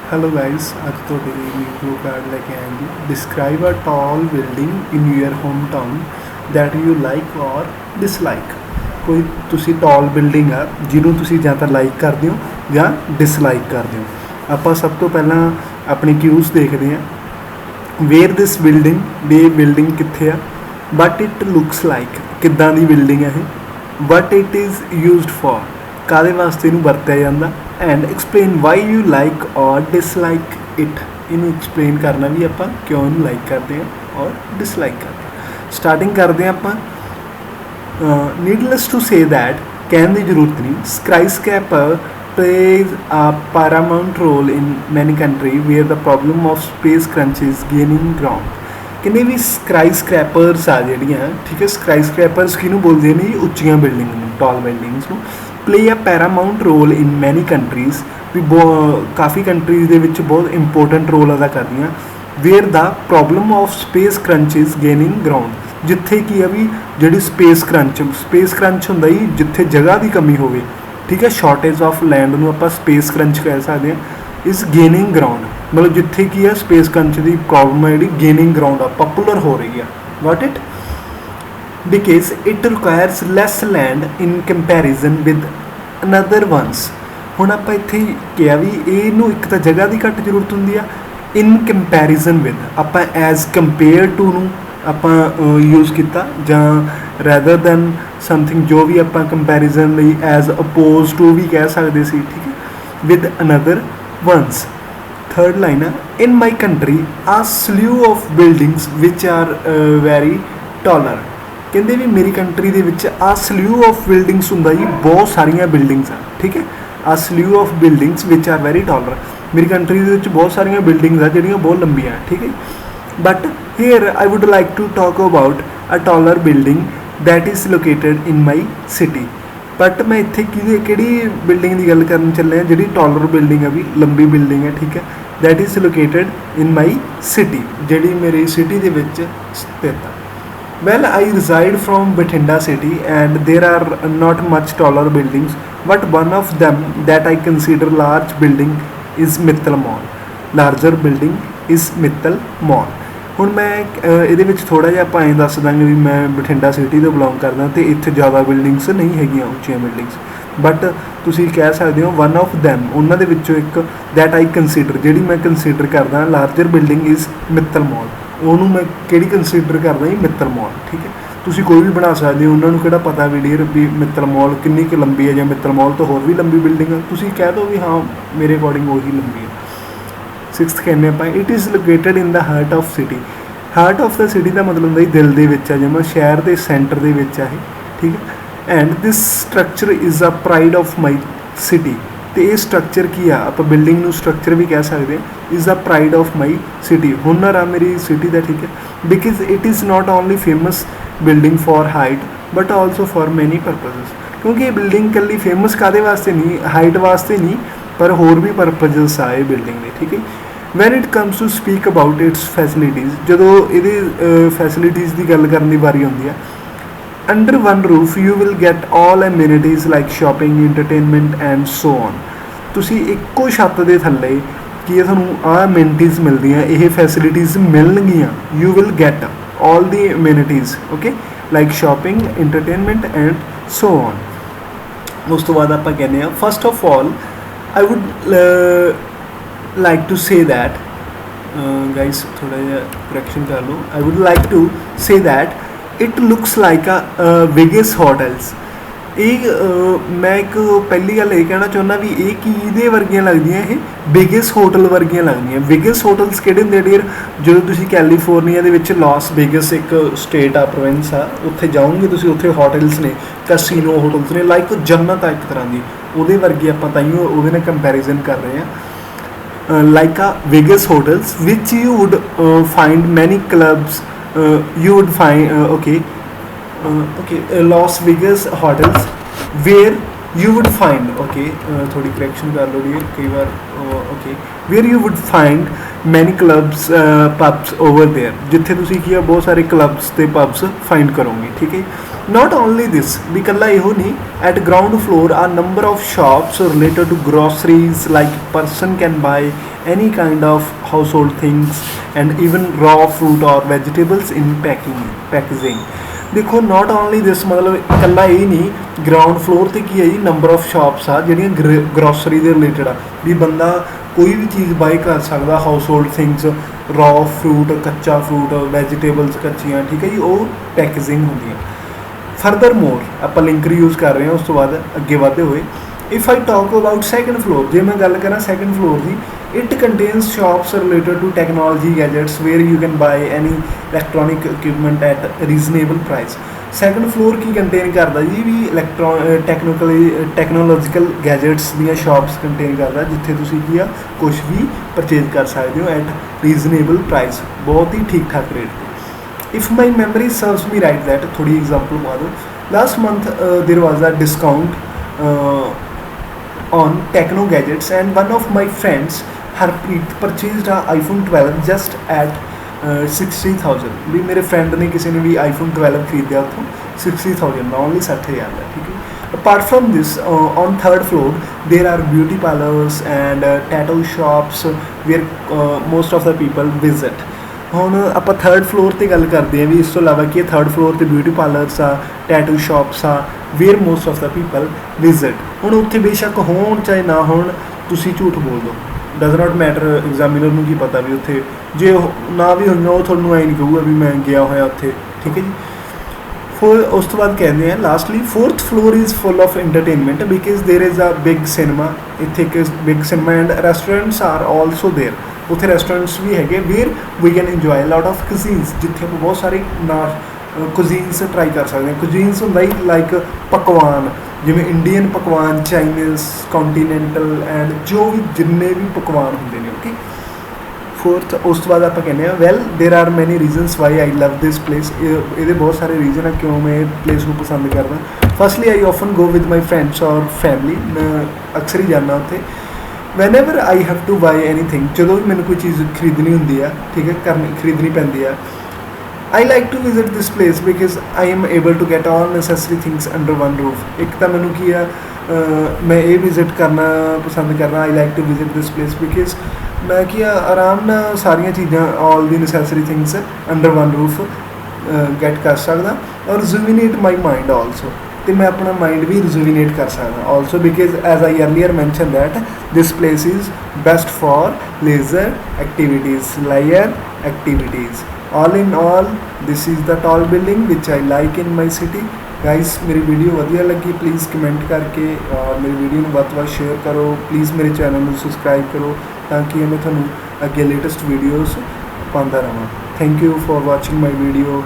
Hello guys, ਅੱਜ ਤੁਹਾਡੇ ਲਈ ਨਿਊ ਕਾਰਡ ਲੈ ਕੇ ਆਏ ਜੀ। Describe a tall building in your home town that you like or dislike. ਕੋਈ ਤੁਸੀਂ ਟਾਲ ਬਿਲਡਿੰਗ ਆ ਜਿਹਨੂੰ ਤੁਸੀਂ ਜਾਂ ਤਾਂ ਲਾਈਕ ਕਰਦੇ ਹੋ ਜਾਂ ਡਿਸਲਾਈਕ ਕਰਦੇ ਹੋ। ਆਪਾਂ ਸਭ ਤੋਂ ਪਹਿਲਾਂ ਆਪਣੀ ਕਿਊਜ਼ ਦੇਖਦੇ ਹਾਂ। ਵੇਅਰ ਦਿਸ ਬਿਲਡਿੰਗ, ਵੀ ਇਹ ਬਿਲਡਿੰਗ ਕਿੱਥੇ ਆ। ਬਟ ਇਟ ਲੁਕਸ ਲਾਈਕ, ਕਿੱਦਾਂ ਦੀ ਬਿਲਡਿੰਗ ਆ ਇਹ। ਵਟ ਇਟ ਇਜ਼ ਯੂਜ਼ਡ ਫॉर, ਕਾਹਦੇ ਵਾਸਤੇ ਇਹਨੂੰ ਵਰਤਿਆ ਜਾਂਦਾ। And explain why you like or dislike it, ਇਹਨੂੰ ਐਕਸਪਲੇਨ ਕਰਨਾ ਵੀ ਆਪਾਂ ਕਿਉਂ ਇਹਨੂੰ ਲਾਈਕ ਕਰਦੇ ਹਾਂ ਔਰ ਡਿਸਲਾਈਕ ਕਰਦੇ ਹਾਂ। ਸਟਾਰਟਿੰਗ ਕਰਦੇ ਹਾਂ ਆਪਾਂ। ਨੀਡਲੈਸ ਟੂ ਸੇ ਦੈਟ, ਕਹਿਣ ਦੀ ਜ਼ਰੂਰਤ ਨਹੀਂ। ਸਕਾਈਸਕ੍ਰੈਪਰ plays a paramount role in many countries where the problem of space crunch is gaining ground। ਕਿੰਨੇ ਵੀ ਸਕਾਈਸਕ੍ਰੈਪਰਸ ਆ ਜਿਹੜੀਆਂ, ਠੀਕ ਹੈ। ਸਕਾਈਸਕ੍ਰੈਪਰਸ ਕਿਹਨੂੰ ਬੋਲਦੇ ਨੇ ਜੀ, ਉੱਚੀਆਂ ਬਿਲਡਿੰਗ ਨੂੰ, ਟਾਲ ਬਿਲਡਿੰਗਸ ਨੂੰ। ਪਲੇ ਅ ਪੈਰਾਮਾਊਂਟ ਰੋਲ ਇਨ ਮੈਨੀ ਕੰਟਰੀਜ਼, ਵੀ ਕਾਫੀ ਕੰਟਰੀਜ਼ ਦੇ ਵਿੱਚ ਬਹੁਤ ਇੰਪੋਰਟੈਂਟ ਰੋਲ ਅਦਾ ਕਰਦੀਆਂ। Where the problem of space crunch is gaining ground, ਜਿੱਥੇ ਕੀ ਆ ਵੀ ਜਿਹੜੀ ਸਪੇਸ ਕਰੰਚ ਹੁੰਦਾ ਜੀ, ਜਿੱਥੇ ਜਗ੍ਹਾ ਦੀ ਕਮੀ ਹੋਵੇ, ਠੀਕ ਹੈ। ਸ਼ਾਰਟੇਜ ਆਫ ਲੈਂਡ ਨੂੰ ਆਪਾਂ ਸਪੇਸ ਕਰੰਚ ਕਹਿ ਸਕਦੇ ਹਾਂ। ਇਜ਼ ਗੇਨਿੰਗ ਗਰਾਊਂਡ, ਮਤਲਬ ਜਿੱਥੇ ਕੀ ਆ ਸਪੇਸ ਕਰੰਚ ਦੀ ਪ੍ਰੋਬਲਮ ਹੈ ਜਿਹੜੀ ਗੇਨਿੰਗ ਗਰਾਊਂਡ ਆ, ਪਪੂਲਰ ਹੋ ਰਹੀ ਆ। Got it. because it requires less land in comparison with another ones। ਹੁਣ ਆਪਾਂ ਇੱਥੇ ਕਿਹਾ ਵੀ ਇਹਨੂੰ ਇੱਕ ਤਾਂ ਜਗ੍ਹਾ ਦੀ ਘੱਟ ਜ਼ਰੂਰਤ ਹੁੰਦੀ ਆ। ਇਨ ਕੰਪੈਰੀਜ਼ਨ ਵਿਦ, ਆਪਾਂ ਐਜ਼ ਕੰਪੇਅਰ ਟੂ ਨੂੰ ਆਪਾਂ ਯੂਜ਼ ਕੀਤਾ, ਜਾਂ ਰੈਦਰ ਦੈਨ ਸਮਥਿੰਗ, ਜੋ ਵੀ ਆਪਾਂ ਕੰਪੈਰੀਜ਼ਨ ਲਈ ਐਜ਼ ਅਪੋਜ਼ ਟੂ ਵੀ ਕਹਿ ਸਕਦੇ ਸੀ, ਠੀਕ ਹੈ। With another ones. Third line ਆ, in my country a slew of buildings which are very taller. ਕਹਿੰਦੇ ਵੀ ਮੇਰੀ ਕੰਟਰੀ ਦੇ ਵਿੱਚ ਆ ਸਲਿਊ ਆਫ ਬਿਲਡਿੰਗਸ ਹੁੰਦਾ ਜੀ, ਬਹੁਤ ਸਾਰੀਆਂ ਬਿਲਡਿੰਗਸ ਆ, ਠੀਕ ਹੈ। A slew of buildings which are very taller, ਮੇਰੀ ਕੰਟਰੀ ਦੇ ਵਿੱਚ ਬਹੁਤ ਸਾਰੀਆਂ ਬਿਲਡਿੰਗਸ ਆ ਜਿਹੜੀਆਂ ਬਹੁਤ ਲੰਬੀਆਂ, ਠੀਕ ਹੈ। But here I would like to talk about a taller building that is located in my city. But ਮੈਂ ਇੱਥੇ ਕਿਹੜੀ ਬਿਲਡਿੰਗ ਦੀ ਗੱਲ ਕਰਨ ਚੱਲਿਆ ਜਿਹੜੀ ਟਾਲਰ ਬਿਲਡਿੰਗ ਆ, ਵੀ ਲੰਬੀ ਬਿਲਡਿੰਗ ਹੈ, ਠੀਕ ਹੈ। That is located in my city, ਜਿਹੜੀ ਮੇਰੀ ਸਿਟੀ ਦੇ ਵਿੱਚ ਸਥਿਤ ਆ। Well, I reside from Bathinda city and there are not much taller buildings, but one of them that I consider large building is Mittal Mall। Larger building is Mittal Mall। ਹੁਣ ਮੈਂ ਇਹਦੇ ਵਿੱਚ ਥੋੜ੍ਹਾ ਜਿਹਾ ਆਪਾਂ ਐਂ ਦੱਸ ਦਾਂਗੇ ਵੀ ਮੈਂ ਬਠਿੰਡਾ ਸਿਟੀ ਤੋਂ ਬਿਲੋਂਗ ਕਰਦਾ ਅਤੇ ਇੱਥੇ ਜ਼ਿਆਦਾ ਬਿਲਡਿੰਗਸ ਨਹੀਂ ਹੈਗੀਆਂ, ਉੱਚੀਆਂ ਬਿਲਡਿੰਗਸ। ਬਟ ਤੁਸੀਂ ਕਹਿ ਸਕਦੇ ਹੋ ਵਨ ਆਫ ਦੈਮ, ਉਹਨਾਂ ਦੇ ਵਿੱਚੋਂ ਇੱਕ, ਦੈਟ ਆਈ ਕੰਸੀਡਰ, ਜਿਹੜੀ ਮੈਂ ਕੰਸੀਡਰ ਕਰਦਾ larger building is Mittal mall. ਉਹਨੂੰ ਮੈਂ ਕਿਹੜੀ ਕੰਸੀਡਰ ਕਰਦਾ ਜੀ, ਮਿੱਤਲ ਮੌਲ, ਠੀਕ ਹੈ। ਤੁਸੀਂ ਕੋਈ ਵੀ ਬਣਾ ਸਕਦੇ ਹੋ, ਉਹਨਾਂ ਨੂੰ ਕਿਹੜਾ ਪਤਾ ਵੀ ਡੀਅਰ ਵੀ ਮਿੱਤਲ ਮੌਲ ਕਿੰਨੀ ਕੁ ਲੰਬੀ ਹੈ, ਜਾਂ ਮਿੱਤਲ ਮੌਲ ਤੋਂ ਹੋਰ ਵੀ ਲੰਬੀ ਬਿਲਡਿੰਗ ਆ, ਤੁਸੀਂ ਕਹਿ ਦਿਓ ਵੀ ਹਾਂ ਮੇਰੇ ਅਕੋਰਡਿੰਗ ਉਹੀ ਲੰਬੀ ਹੈ। ਸਿਕਸਥ ਕਹਿੰਦੇ ਆਪਾਂ, it is located in the heart of city. Heart of the city ਦਾ ਮਤਲਬ ਹੁੰਦਾ ਜੀ ਦਿਲ ਦੇ ਵਿੱਚ ਆ, ਜਿਵੇਂ ਸ਼ਹਿਰ ਦੇ ਸੈਂਟਰ ਦੇ ਵਿੱਚ ਆ ਇਹ, ਠੀਕ ਹੈ। And this structure is a pride of my city. ਅਤੇ ਇਹ ਸਟਰਕਚਰ ਕੀ ਆ, ਆਪਾਂ ਬਿਲਡਿੰਗ ਨੂੰ ਸਟਰਕਚਰ ਵੀ ਕਹਿ ਸਕਦੇ ਹਾਂ। Is the pride of my city, ਹੁਨਰ ਆ ਮੇਰੀ ਸਿਟੀ ਦਾ, ਠੀਕ ਹੈ। Because it is not only famous building for height but also for many purposes. ਕਿਉਂਕਿ ਇਹ ਬਿਲਡਿੰਗ ਇਕੱਲੀ ਫੇਮਸ ਕਾਹਦੇ ਵਾਸਤੇ ਨਹੀਂ, ਹਾਈਟ ਵਾਸਤੇ ਨਹੀਂ, ਪਰ ਹੋਰ ਵੀ ਪਰਪਜ਼ਸ ਆ ਇਹ ਬਿਲਡਿੰਗ ਦੇ, ਠੀਕ ਹੈ। When it comes to speak about its facilities, ਜਦੋਂ ਇਹਦੇ ਫੈਸਿਲਿਟੀਜ਼ ਦੀ ਗੱਲ ਕਰਨ ਦੀ ਵਾਰੀ ਆਉਂਦੀ ਆ। Under one roof you will get all amenities like shopping, entertainment and so on। ਤੁਸੀਂ ਇੱਕੋ ਛੱਤ ਦੇ ਥੱਲੇ ਕੀ ਤੁਹਾਨੂੰ ਆਹ amenities ਮਿਲਦੀਆਂ, ਇਹ ਫੈਸਿਲਿਟੀਜ਼ ਮਿਲਣਗੀਆਂ। You will get all the amenities, okay, like shopping, entertainment and so on। ਉਸ ਤੋਂ ਬਾਅਦ ਆਪਾਂ ਕਹਿੰਦੇ ਹਾਂ, first of all I would like to say that guys ਥੋੜ੍ਹਾ ਜਿਹਾ correction ਕਰ ਲਓ। I would like to say that it looks like a biggest hotels. ਇਹ ਮੈਂ ਇੱਕ ਪਹਿਲੀ ਗੱਲ ਇਹ ਕਹਿਣਾ ਚਾਹੁੰਦਾ ਵੀ ਇਹ ਕੀ ਇਹਦੇ ਵਰਗੀਆਂ ਲੱਗਦੀਆਂ, ਇਹ ਬਿਗੇਸਟ ਹੋਟਲ ਵਰਗੀਆਂ ਲੱਗਦੀਆਂ। ਬਿਗੇਸਟ ਹੋਟਲਸ ਕਿਹੜੇ ਹੁੰਦੇ ਡੀਅਰ, ਜਦੋਂ ਤੁਸੀਂ ਕੈਲੀਫੋਰਨੀਆ ਦੇ ਵਿੱਚ ਲਾਸ ਵੇਗਸ ਇੱਕ ਸਟੇਟ ਆ, ਪ੍ਰੋਵਿੰਸ ਆ, ਉੱਥੇ ਜਾਓਗੇ ਤੁਸੀਂ, ਉੱਥੇ ਹੋਟਲਸ ਨੇ, ਕਸੀਨੋ ਹੋਟਲਸ ਨੇ, ਲਾਈਕ ਜੰਨਤ ਆ ਇੱਕ ਤਰ੍ਹਾਂ ਦੀ, ਉਹਦੇ ਵਰਗੀ ਆਪਾਂ ਤਾਈਓ ਉਹਦੇ ਨਾਲ ਕੰਪੈਰੀਜ਼ਨ ਕਰ ਰਹੇ ਹਾਂ। ਲਾਈਕ ਆ Vegas hotels which you would find many clubs, you would find Las Vegas hotels where you would find थोड़ी correction कर लो डियर कई बार where you would find many clubs, pubs over there, जिथे तुसी की बहुत सारे clubs ते pubs find करोगे, ठीक है। Not only this, भी कल्ला ਇਹੋ नहीं, at ground floor are number of shops related to groceries, like person can buy any kind of household things and even raw fruit or vegetables in packaging. ਦੇਖੋ not only ਦਿਸ, ਮਤਲਬ ਇਕੱਲਾ ਇਹ ਨਹੀਂ, ground floor 'ਤੇ ਕੀ ਹੈ ਜੀ, number of shops ਆ ਜਿਹੜੀਆਂ ਗਰੋਸਰੀ ਦੇ ਰਿਲੇਟਡ ਆ, ਵੀ ਬੰਦਾ ਕੋਈ ਵੀ ਚੀਜ਼ ਬਾਈ ਕਰ ਸਕਦਾ, house hold things, raw fruit, ਕੱਚਾ ਫਰੂਟ, ਵੈਜੀਟੇਬਲਸ ਕੱਚੀਆਂ, ਠੀਕ ਹੈ ਜੀ, ਉਹ ਪੈਕੇਜਿੰਗ ਹੁੰਦੀਆਂ। ਫਰਦਰ ਮੋਰ ਆਪਾਂ ਲਿੰਕਰ ਯੂਜ਼ ਕਰ ਰਹੇ ਹਾਂ। ਉਸ ਤੋਂ ਬਾਅਦ ਅੱਗੇ ਵਧਦੇ ਹੋਏ, if I talk about second floor, ਜੇ ਮੈਂ ਗੱਲ ਕਰਾਂ ਸੈਕਿੰਡ ਫਲੋਰ ਦੀ, it contains shops related to technology gadgets where you can buy any electronic equipment at reasonable price। Second floor ਕੀ ਕੰਟੇਨ ਕਰਦਾ ਜੀ, ਵੀ ਟੈਕਨੋਲੋਜੀਕਲ ਗੈਜਟਸ ਦੀਆਂ ਸ਼ਾਪਸ ਕੰਟੇਨ ਕਰਦਾ, ਜਿੱਥੇ ਤੁਸੀਂ ਕੀ ਆ ਕੁਛ ਵੀ ਪਰਚੇਜ਼ ਕਰ ਸਕਦੇ ਹੋ ਐਟ ਰੀਜ਼ਨੇਬਲ ਪ੍ਰਾਈਸ, ਬਹੁਤ ਹੀ ਠੀਕ ਠਾਕ ਰੇਟ 'ਤੇ। If my memory service me right that, ਥੋੜੀ ਐਗਜ਼ਾਮਪਲ ਪਾ ਦਿਓ, ਲਾਸਟ ਮੰਥ ਦੇਰ ਵਾਜ਼ ਅ discount on techno gadgets and one of my friends Harpreet purchased a iPhone 12 just at 60,000। भी मेरे फ्रेंड ने किसी ने भी iPhone 12 खरीदा ਉੱਥੋਂ 60,000 ਦਾ, only 60,000 ਦਾ, ਠੀਕ ਹੈ। apart from this on third floor there are beauty parlors and tattoo shops where most of the people visit। ਹੁਣ ਆਪਾਂ ਥਰਡ ਫਲੋਰ 'ਤੇ ਗੱਲ ਕਰਦੇ ਹਾਂ, ਵੀ ਇਸ ਤੋਂ ਇਲਾਵਾ ਕੀ ਥਰਡ ਫਲੋਰ 'ਤੇ ਬਿਊਟੀ ਪਾਰਲਰਸ ਆ, ਟੈਟੂ ਸ਼ਾਪਸ ਆ, where most of the people visit. ਹੁਣ ਉੱਥੇ ਬੇਸ਼ੱਕ ਹੋਣ ਚਾਹੇ ਨਾ ਹੋਣ, ਤੁਸੀਂ ਝੂਠ ਬੋਲ ਦਿਓ, ਡਜ਼ ਨਾਟ ਮੈਟਰ। ਐਗਜ਼ਾਮੀਨਰ ਨੂੰ ਕੀ ਪਤਾ ਵੀ ਉੱਥੇ ਜੇ ਨਾ ਵੀ ਹੋਈਆਂ, ਉਹ ਤੁਹਾਨੂੰ ਐਂ ਨਹੀਂ ਕਹੂਗਾ ਵੀ ਮੈਂ ਗਿਆ ਹੋਇਆ ਉੱਥੇ, ਠੀਕ ਹੈ ਜੀ। ਉਸ ਤੋਂ ਬਾਅਦ ਕਹਿੰਦੇ ਆ lastly, fourth floor is full of entertainment because there is a big cinema. ਇੱਥੇ ਇੱਕ big cinema and restaurants are also there. ਉੱਥੇ ਰੈਸਟੋਰੈਂਟਸ ਵੀ ਹੈਗੇ where we can enjoy lot of cuisines, ਜਿੱਥੇ ਆਪਾਂ ਬਹੁਤ ਸਾਰੇ ਕੁਜ਼ੀਨਸ ਟਰਾਈ ਕਰ ਸਕਦੇ ਹਾਂ। ਕੁਜ਼ੀਨਸ ਹੁੰਦਾ ਹੀ ਲਾਈਕ ਪਕਵਾਨ, ਜਿਵੇਂ ਇੰਡੀਅਨ ਪਕਵਾਨ, ਚਾਈਨੀਜ਼, ਕੌਂਟੀਨੈਂਟਲ ਐਂਡ ਜੋ ਵੀ ਜਿੰਨੇ ਵੀ ਪਕਵਾਨ ਹੁੰਦੇ ਨੇ, ਓਕੇ। ਫੋਰਥ, ਉਸ ਤੋਂ ਬਾਅਦ ਆਪਾਂ ਕਹਿੰਦੇ ਹਾਂ, ਵੈਲ ਦੇਰ ਆਰ ਮੈਨੀ reasons why I love this place. ਇਹਦੇ ਬਹੁਤ ਸਾਰੇ ਰੀਜ਼ਨ ਆ ਕਿਉਂ ਮੈਂ ਇਹ ਪਲੇਸ ਨੂੰ ਪਸੰਦ ਕਰਦਾ। Firstly I often go with my friends or family, ਮੈਂ ਅਕਸਰ ਹੀ ਜਾਂਦਾ ਉੱਥੇ। Whenever I have to buy anything, ਜਦੋਂ ਵੀ ਮੈਨੂੰ ਕੋਈ ਚੀਜ਼ ਖਰੀਦਣੀ ਹੁੰਦੀ ਆ, ਠੀਕ ਹੈ, ਖਰੀਦਣੀ ਪੈਂਦੀ ਆ, I like to visit this place because I am able to get all necessary things under one roof। ਇੱਕ ਤਾਂ ਮੈਨੂੰ ਕੀ ਆ, ਮੈਂ ਇਹ ਵਿਜ਼ਿਟ ਕਰਨਾ ਪਸੰਦ ਕਰਨਾ, I like to visit this place because ਮੈਂ ਕੀ ਆ ਆਰਾਮ ਨਾਲ ਸਾਰੀਆਂ ਚੀਜ਼ਾਂ, all the necessary things under one roof get ਕਰ ਸਕਦਾ, ਔਰ ਰਿਜ਼ੂਵੀਨੇਟ ਮਾਈ ਮਾਈਂਡ ਆਲਸੋ, ਅਤੇ ਮੈਂ ਆਪਣਾ ਮਾਈਂਡ ਵੀ ਰਿਜ਼ੂਵੀਨੇਟ ਕਰ ਸਕਦਾ also because as I earlier mention that this place is best for leisure activities, ਲਾਇਰ activities. All in all, this is the tall building which I like in my city। Guys, मेरी video वधिया लगी, please comment करके और मेरी video ਨੂੰ ਵੱਧ ਤੋਂ ਵੱਧ शेयर करो। प्लीज़ मेरे चैनल ਨੂੰ सब्सक्राइब करो ताकि मैं ਤੁਹਾਨੂੰ ਅੱਗੇ लेटेस्ट वीडियोज़ पाता रहां। Thank you for watching my video.